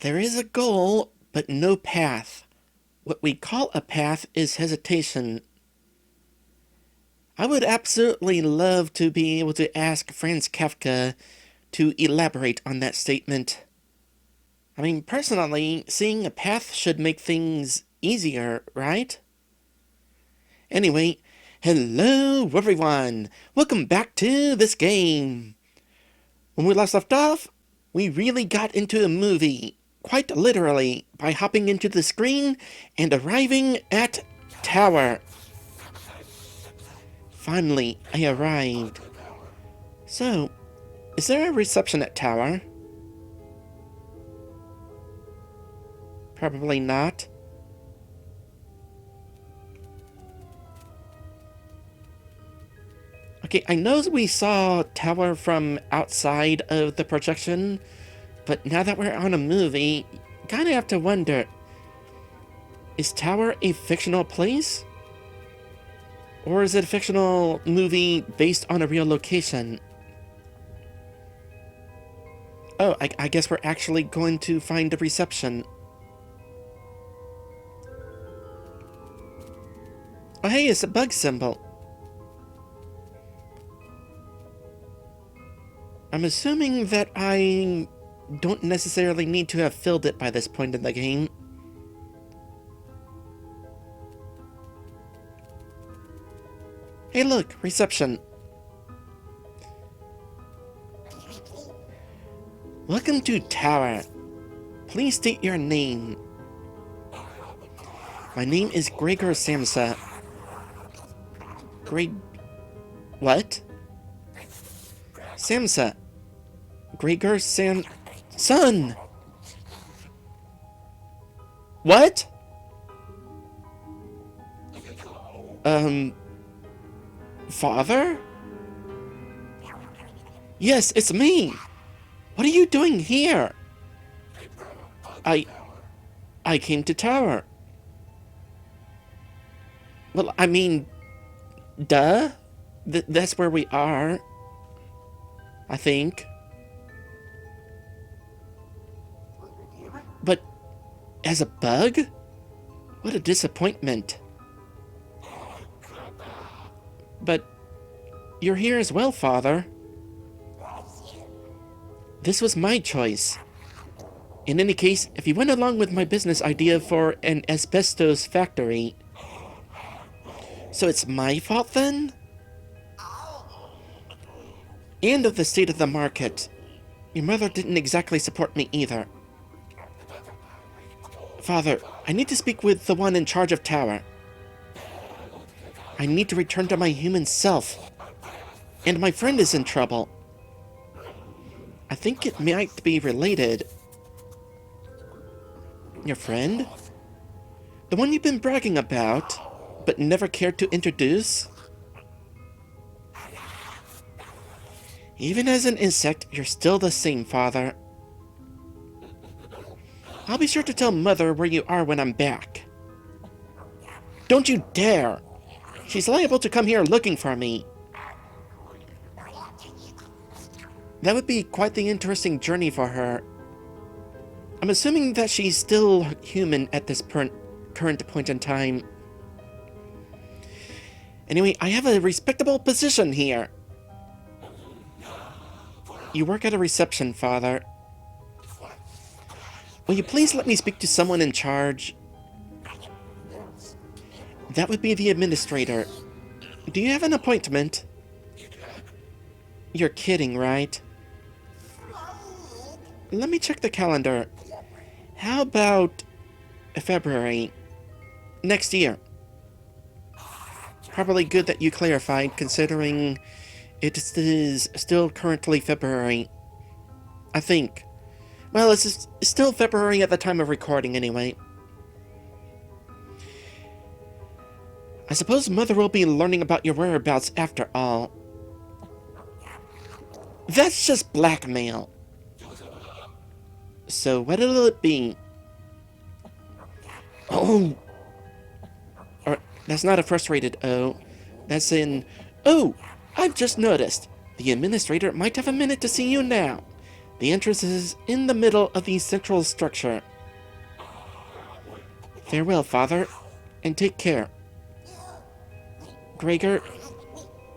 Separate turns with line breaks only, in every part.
There is a goal, but no path. What we call a path is hesitation. I would absolutely love to be able to ask Franz Kafka to elaborate on that statement. I mean, personally, seeing a path should make things easier, right? Anyway, hello everyone! Welcome back to this game! When we last left off, we really got into a movie, quite literally, by hopping into the screen and arriving at Tower. Finally, I arrived. So, is there a reception at Tower? Probably not. Okay, I know we saw Tower from outside of the projection, but now that we're on a movie, kinda have to wonder, is Tower a fictional place? Or is it a fictional movie based on a real location? Oh, I guess we're actually going to find a reception. Oh hey, it's a bug symbol. I'm assuming that I don't necessarily need to have filled it by this point in the game. Hey look, reception. Welcome to Tower. Please state your name. My name is Gregor Samsa. What? Samsa. Gregor Son! What? Father? Yes, it's me! What are you doing here? I came to Tower. Well, I mean, duh? That's where we are. I think. But, as a bug? What a disappointment. But, you're here as well, Father. This was my choice. In any case, if you went along with my business idea for an asbestos factory... So it's my fault then? And of the state of the market. Your mother didn't exactly support me either. Father, I need to speak with the one in charge of Tower. I need to return to my human self. And my friend is in trouble. I think it might be related. Your friend? The one you've been bragging about, but never cared to introduce? Even as an insect, you're still the same, Father. I'll be sure to tell Mother where you are when I'm back. Don't you dare! She's liable to come here looking for me. That would be quite the interesting journey for her. I'm assuming that she's still human at this current point in time. Anyway, I have a respectable position here. You work at a reception, Father. Will you please let me speak to someone in charge? That would be the administrator. Do you have an appointment? You're kidding, right? Let me check the calendar. How about February? Next year. Probably good that you clarified, considering it is still currently February. I think. Well, it's still February at the time of recording, anyway. I suppose Mother will be learning about your whereabouts after all. That's just blackmail. So what'll it be? Oh! Or, that's not a frustrated O. That's in... Oh! I've just noticed. The administrator might have a minute to see you now. The entrance is in the middle of the central structure. Farewell, Father, and take care. Gregor,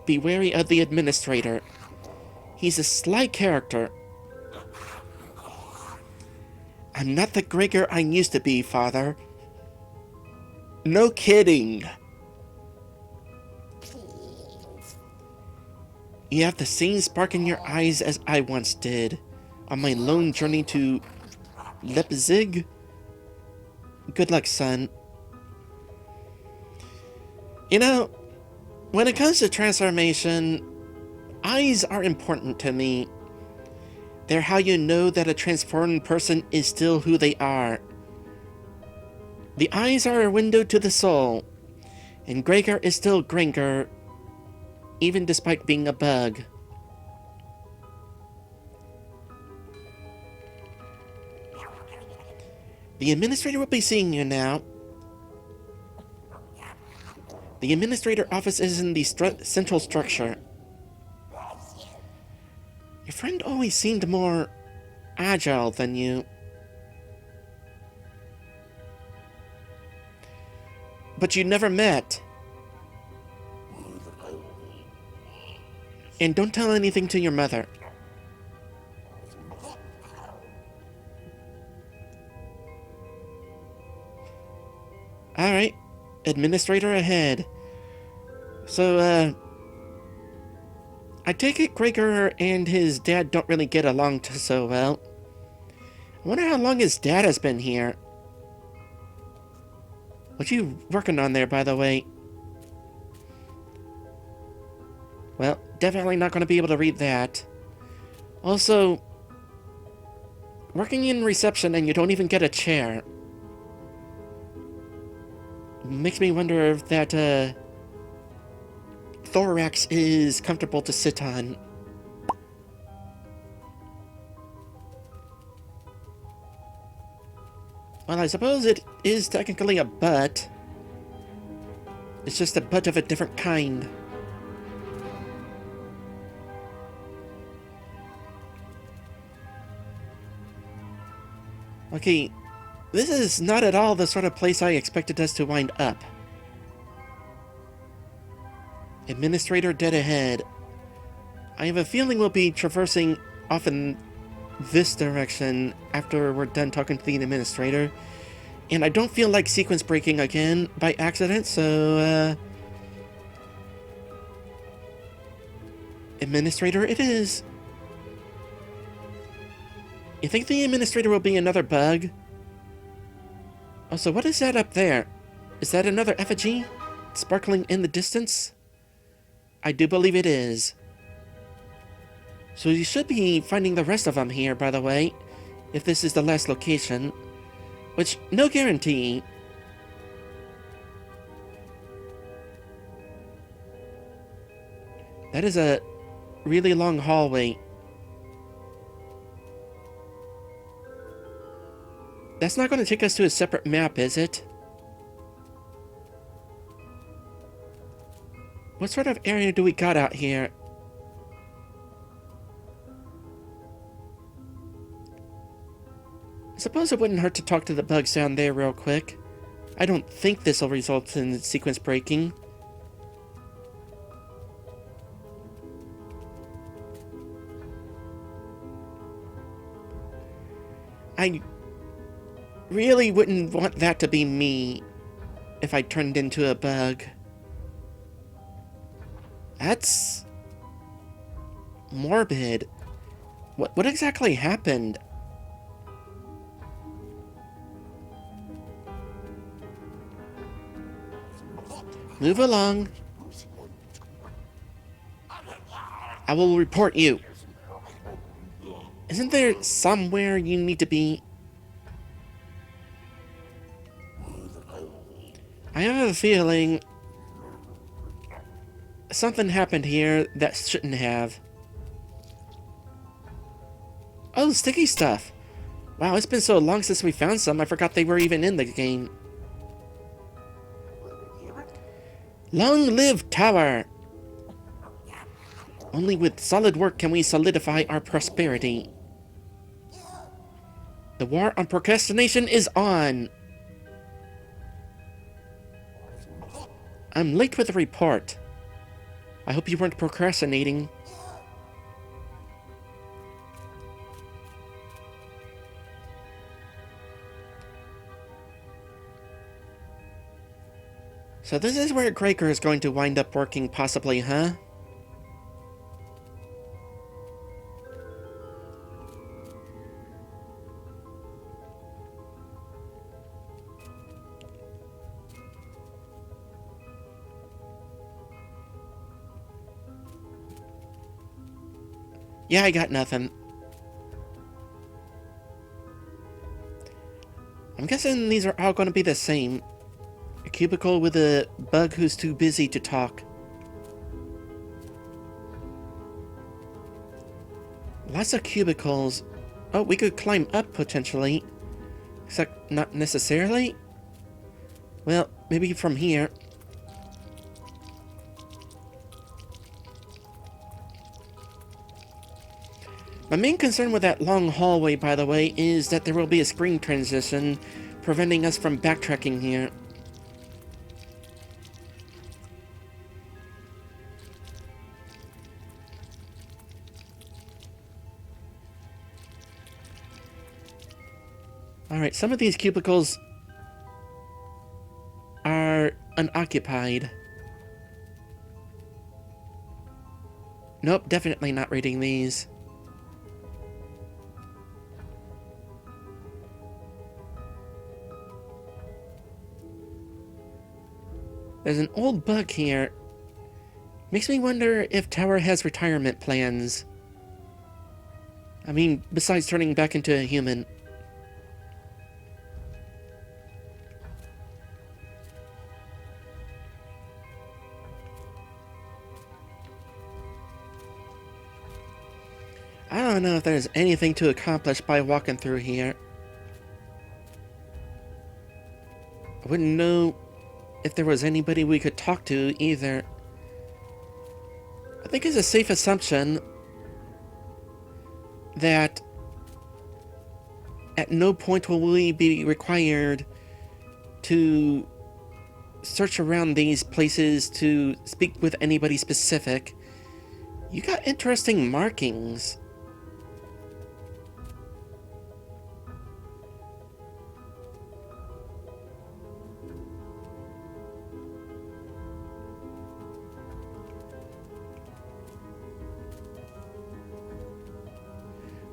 be wary of the Administrator. He's a sly character. I'm not the Gregor I used to be, Father. No kidding. You have the same spark in your eyes as I once did on my lone journey to Leipzig. Good luck, son. You know, when it comes to transformation, eyes are important to me. They're how you know that a transformed person is still who they are. The eyes are a window to the soul, and Gregor is still Gregor, even despite being a bug. The Administrator will be seeing you now. The Administrator office is in the central structure. Your friend always seemed more agile than you. But you never met. And don't tell anything to your mother. Alright, Administrator ahead. So, I take it Gregor and his dad don't really get along so well. I wonder how long his dad has been here. What you working on there, by the way? Well, definitely not going to be able to read that. Also, working in reception and you don't even get a chair. Makes me wonder if that, thorax is comfortable to sit on. Well, I suppose it is technically a butt. It's just a butt of a different kind. Okay, this is not at all the sort of place I expected us to wind up. Administrator dead ahead. I have a feeling we'll be traversing off in this direction after we're done talking to the Administrator. And I don't feel like sequence breaking again by accident, so, Administrator it is. You think the Administrator will be another bug? Oh, so what is that up there? Is that another effigy? Sparkling in the distance? I do believe it is. So you should be finding the rest of them here, by the way, if this is the last location. Which, no guarantee. That is a really long hallway. That's not going to take us to a separate map, is it? What sort of area do we got out here? I suppose it wouldn't hurt to talk to the bugs down there real quick. I don't think this will result in sequence breaking. I really wouldn't want that to be me if I turned into a bug. That's morbid. What exactly happened? Move along. I will report you. Isn't there somewhere you need to be? I have a feeling something happened here that shouldn't have. Oh, sticky stuff. Wow, it's been so long since we found some, I forgot they were even in the game. Long live Tower! Only with solid work can we solidify our prosperity. The war on procrastination is on! I'm late with the report. I hope you weren't procrastinating. So this is where Gregor is going to wind up working, possibly, huh? Yeah, I got nothing. I'm guessing these are all going to be the same. A cubicle with a bug who's too busy to talk. Lots of cubicles. Oh, we could climb up, potentially. Except not necessarily. Well, maybe from here. My main concern with that long hallway, by the way, is that there will be a screen transition, preventing us from backtracking here. Alright, some of these cubicles are unoccupied. Nope, definitely not reading these. There's an old bug here. Makes me wonder if Tower has retirement plans. I mean, besides turning back into a human. I don't know if there's anything to accomplish by walking through here. I wouldn't know if there was anybody we could talk to either. I think it's a safe assumption that at no point will we be required to search around these places to speak with anybody specific. You got interesting markings.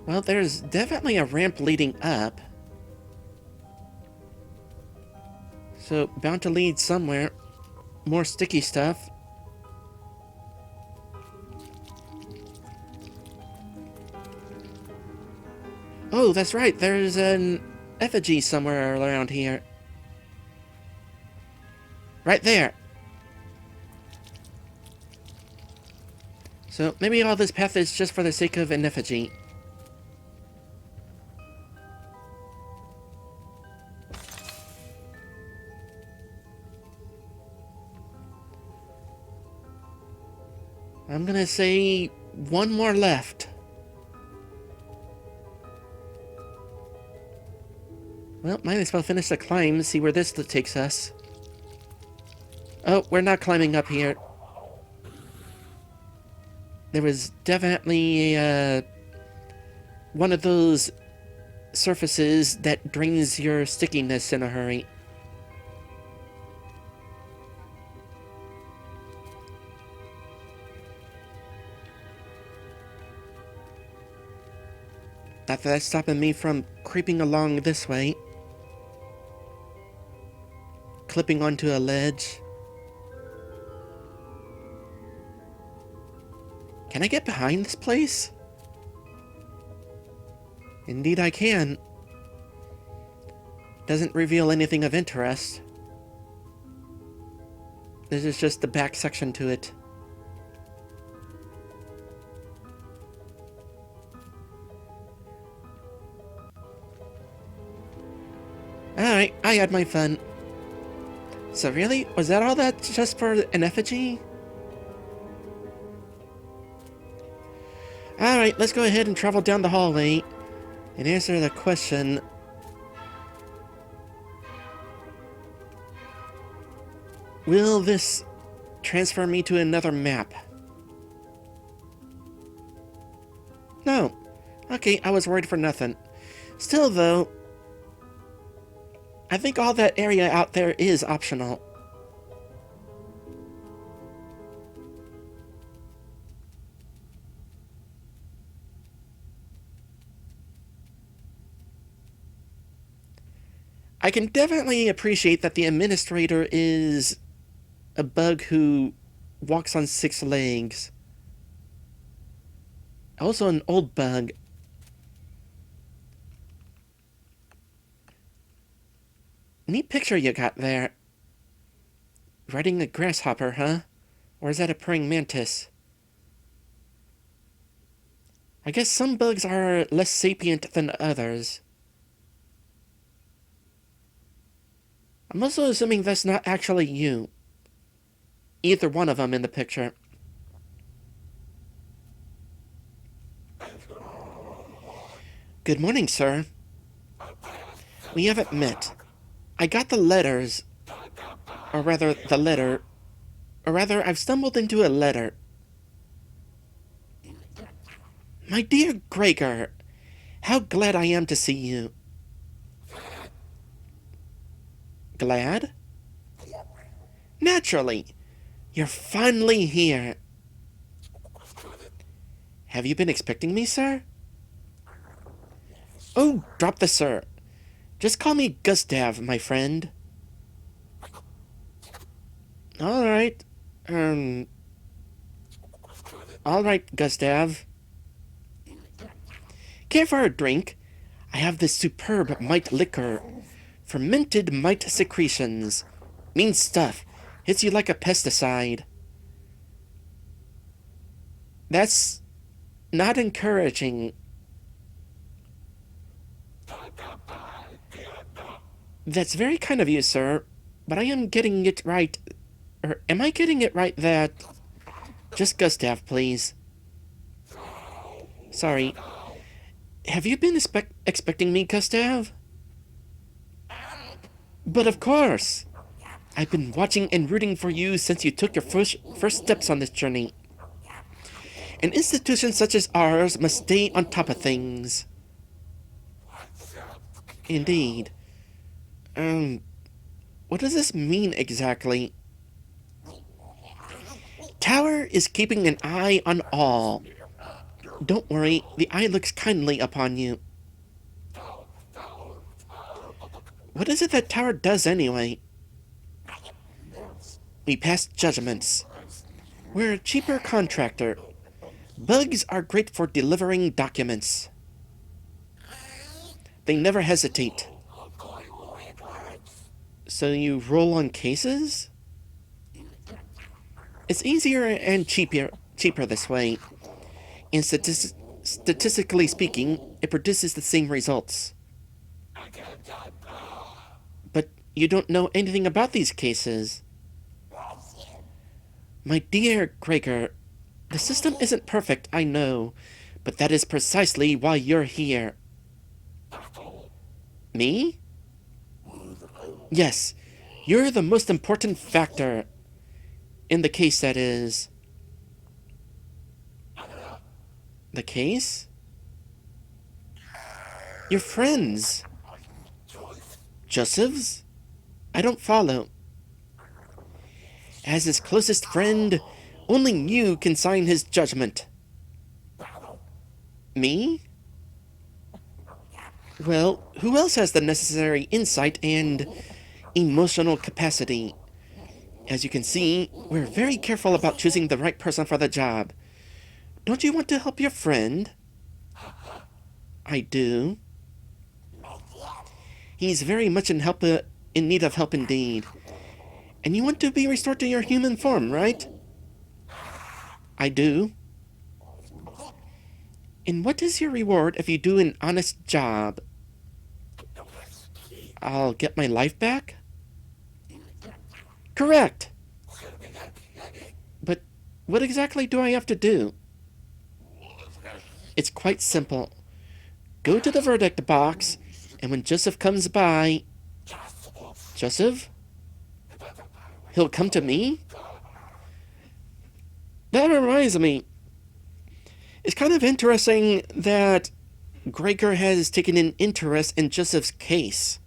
Well, there's definitely a ramp leading up. So, bound to lead somewhere. More sticky stuff. Oh, that's right, there's an effigy somewhere around here. Right there. So, maybe all this path is just for the sake of an effigy. I'm gonna say one more left. Well, might as well finish the climb, see where this takes us. Oh, we're not climbing up here. There was definitely one of those surfaces that drains your stickiness in a hurry. Not that that's stopping me from creeping along this way. Clipping onto a ledge. Can I get behind this place? Indeed I can. Doesn't reveal anything of interest. This is just the back section to it. Alright, I had my fun. So really? Was that all that just for an effigy? Alright, let's go ahead and travel down the hallway and answer the question, Will this transfer me to another map? No. Okay, I was worried for nothing. Still, though, I think all that area out there is optional. I can definitely appreciate that the administrator is a bug who walks on 6 legs. Also an old bug. Neat picture you got there. Riding a grasshopper, huh? Or is that a praying mantis? I guess some bugs are less sapient than others. I'm also assuming that's not actually you. Either one of them in the picture. Good morning, sir. We haven't met. I got the letters. Or rather, the letter. Or rather, I've stumbled into a letter. My dear Gregor, how glad I am to see you. Glad? Naturally. You're finally here. Have you been expecting me, sir? Oh, drop the sir. Just call me Gustav, my friend. Alright. Alright, Gustav. Care for a drink? I have this superb mite liquor. Fermented mite secretions. Mean stuff. Hits you like a pesticide. That's not encouraging. That's very kind of you, sir. But I am getting it right. Or am I getting it right that... Just Gustav, please. Sorry. Have you been expecting me, Gustav? But of course! I've been watching and rooting for you since you took your first steps on this journey. An institution such as ours must stay on top of things. Indeed. What does this mean exactly? Tower is keeping an eye on all. Don't worry, the eye looks kindly upon you. What is it that Tower does anyway? We pass judgments. We're a cheaper contractor. Bugs are great for delivering documents. They never hesitate. So you roll on cases? It's easier and cheaper this way. And statistically speaking, it produces the same results. But you don't know anything about these cases. My dear Gregor, the system isn't perfect, I know, but that is precisely why you're here. Me? Yes, you're the most important factor. In the case, that is. The case? Your friends. Joseph's? I don't follow. As his closest friend, only you can sign his judgment. Me? Well, who else has the necessary insight and emotional capacity? As you can see, we're very careful about choosing the right person for the job. Don't you want to help your friend? I do. He's very much in need of help indeed. And you want to be restored to your human form, right? I do. And what is your reward if you do an honest job? I'll get my life back? Correct! But what exactly do I have to do? It's quite simple. Go to the verdict box, and when Joseph comes by... Joseph? He'll come to me? That reminds me. It's kind of interesting that Gregor has taken an interest in Joseph's case.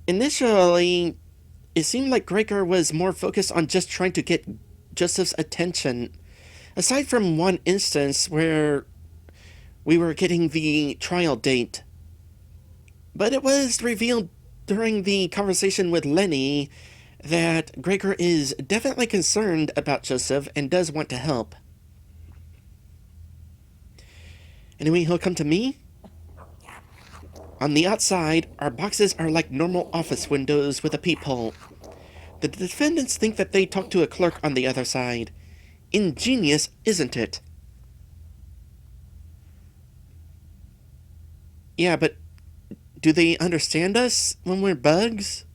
Initially, it seemed like Gregor was more focused on just trying to get Joseph's attention. Aside from one instance where we were getting the trial date. But it was revealed during the conversation with Lenny that Gregor is definitely concerned about Joseph and does want to help. Anyway, he'll come to me. On the outside, our boxes are like normal office windows with a peephole. The defendants think that they talk to a clerk on the other side. Ingenious, isn't it? Yeah, but do they understand us when we're bugs?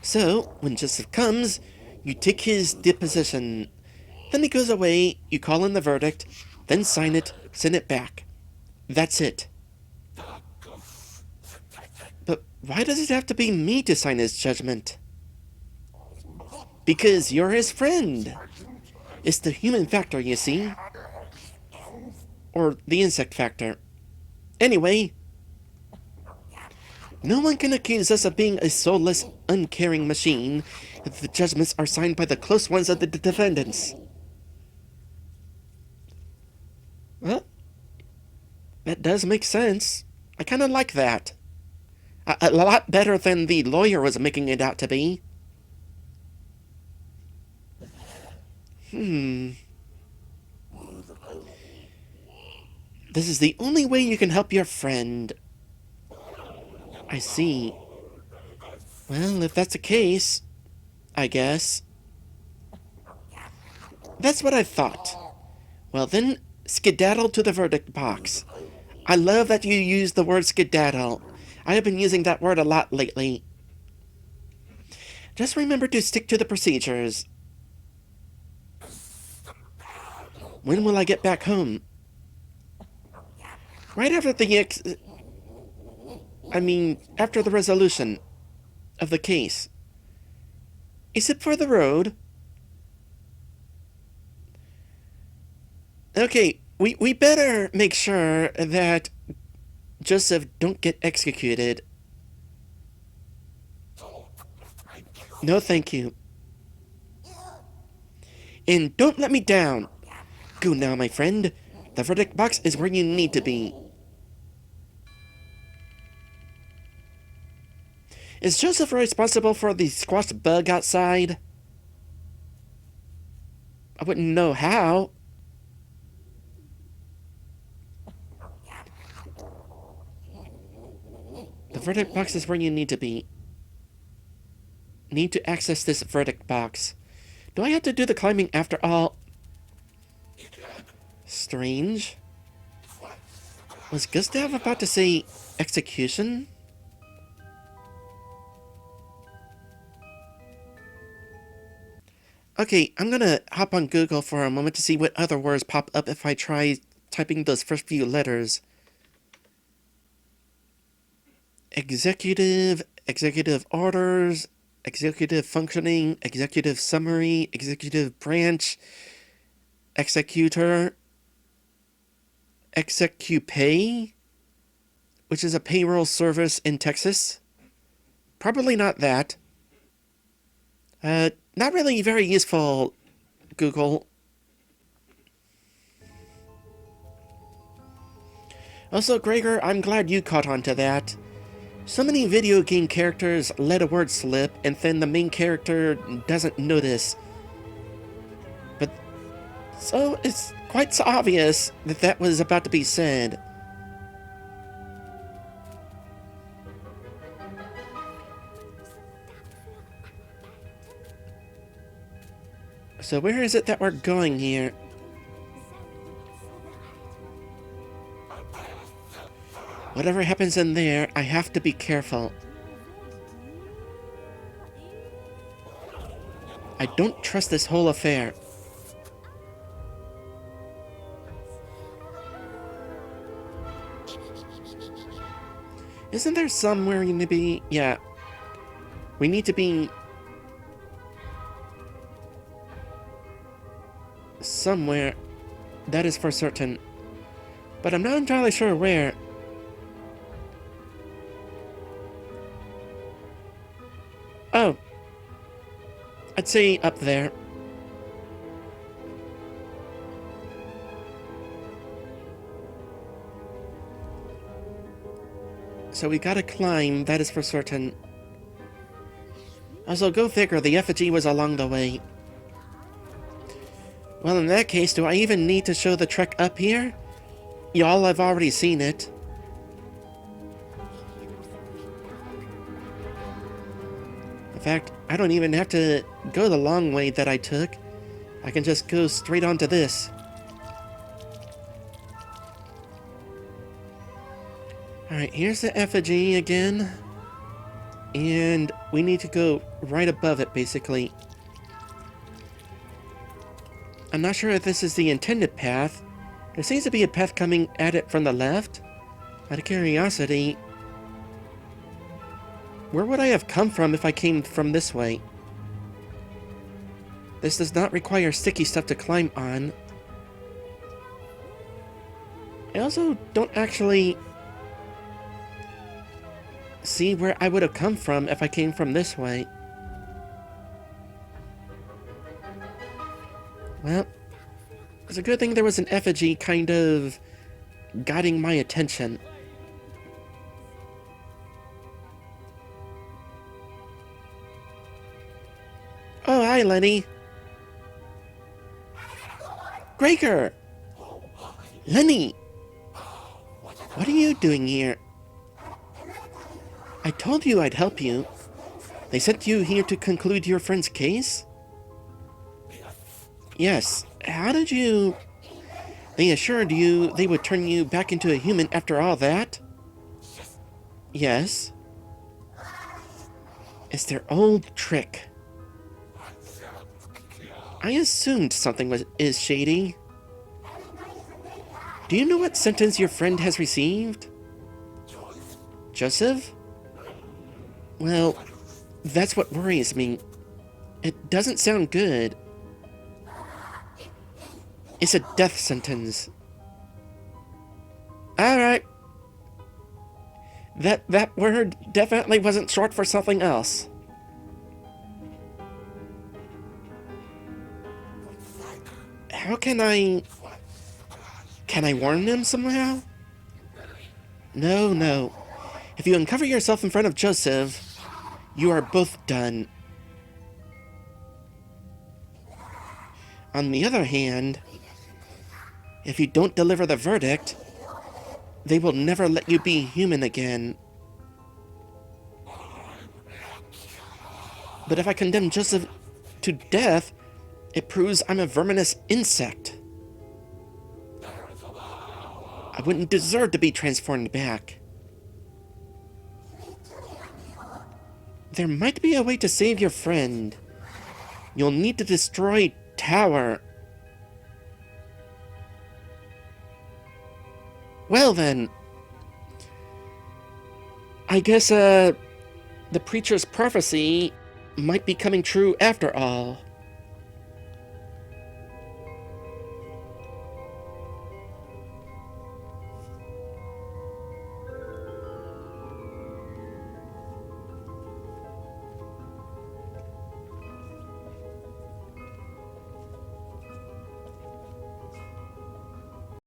So, when Joseph comes, you take his deposition. Then he goes away, you call in the verdict, then sign it, send it back. That's it. But why does it have to be me to sign his judgment? Because you're his friend. It's the human factor, you see. Or the insect factor. Anyway, no one can accuse us of being a soulless, uncaring machine if the judgments are signed by the close ones of the defendants. Well, that does make sense. I kind of like that. A lot better than the lawyer was making it out to be. This is the only way you can help your friend. I see. Well, if that's the case, I guess. That's what I thought. Well then, skedaddle to the verdict box. I love that you use the word skedaddle. I have been using that word a lot lately. Just remember to stick to the procedures. When will I get back home? Right after after the resolution of the case. Is it for the road? Okay, we better make sure that Joseph don't get executed. No, thank you. And don't let me down. Go now, my friend. The verdict box is where you need to be. Is Joseph responsible for the squashed bug outside? I wouldn't know how. The verdict box is where you need to be. Need to access this verdict box. Do I have to do the climbing after all? Strange. Was Gustav about to say execution? Okay, I'm gonna hop on Google for a moment to see what other words pop up if I try typing those first few letters. Executive, executive orders, executive functioning, executive summary, executive branch, executor, execupay, which is a payroll service in Texas. Probably not that. Not really very useful, Google. Also, Gregor, I'm glad you caught on to that. So many video game characters let a word slip, and then the main character doesn't notice. But, so it's quite obvious that that was about to be said. So where is it that we're going here? Whatever happens in there, I have to be careful. I don't trust this whole affair. Isn't there somewhere we need to be? Yeah. We need to be somewhere. That is for certain. But I'm not entirely sure where. Oh. I'd say up there. So we gotta climb, that is for certain. Also, go figure, the effigy was along the way. Well, in that case, do I even need to show the trek up here? Y'all have already seen it. In fact, I don't even have to go the long way that I took. I can just go straight onto this. Alright, here's the effigy again. And we need to go right above it, basically. I'm not sure if this is the intended path. There seems to be a path coming at it from the left. Out of curiosity, where would I have come from if I came from this way? This does not require sticky stuff to climb on. I also don't actually see where I would have come from if I came from this way. Well, it's a good thing there was an effigy kind of guiding my attention. Oh, hi, Lenny. Gregor! Lenny! What are you doing here? I told you I'd help you. They sent you here to conclude your friend's case? Yes. How did you... They assured you they would turn you back into a human after all that? Yes. It's their old trick. I assumed something is shady. Do you know what sentence your friend has received? Joseph? Well, that's what worries me. It doesn't sound good. It's a death sentence. Alright. That word definitely wasn't short for something else. How can I warn them somehow? No. If you uncover yourself in front of Joseph, you are both done. On the other hand, if you don't deliver the verdict, they will never let you be human again. But if I condemn Joseph to death, it proves I'm a verminous insect. I wouldn't deserve to be transformed back. There might be a way to save your friend. You'll need to destroy Tower. Well then, I guess, the preacher's prophecy might be coming true after all.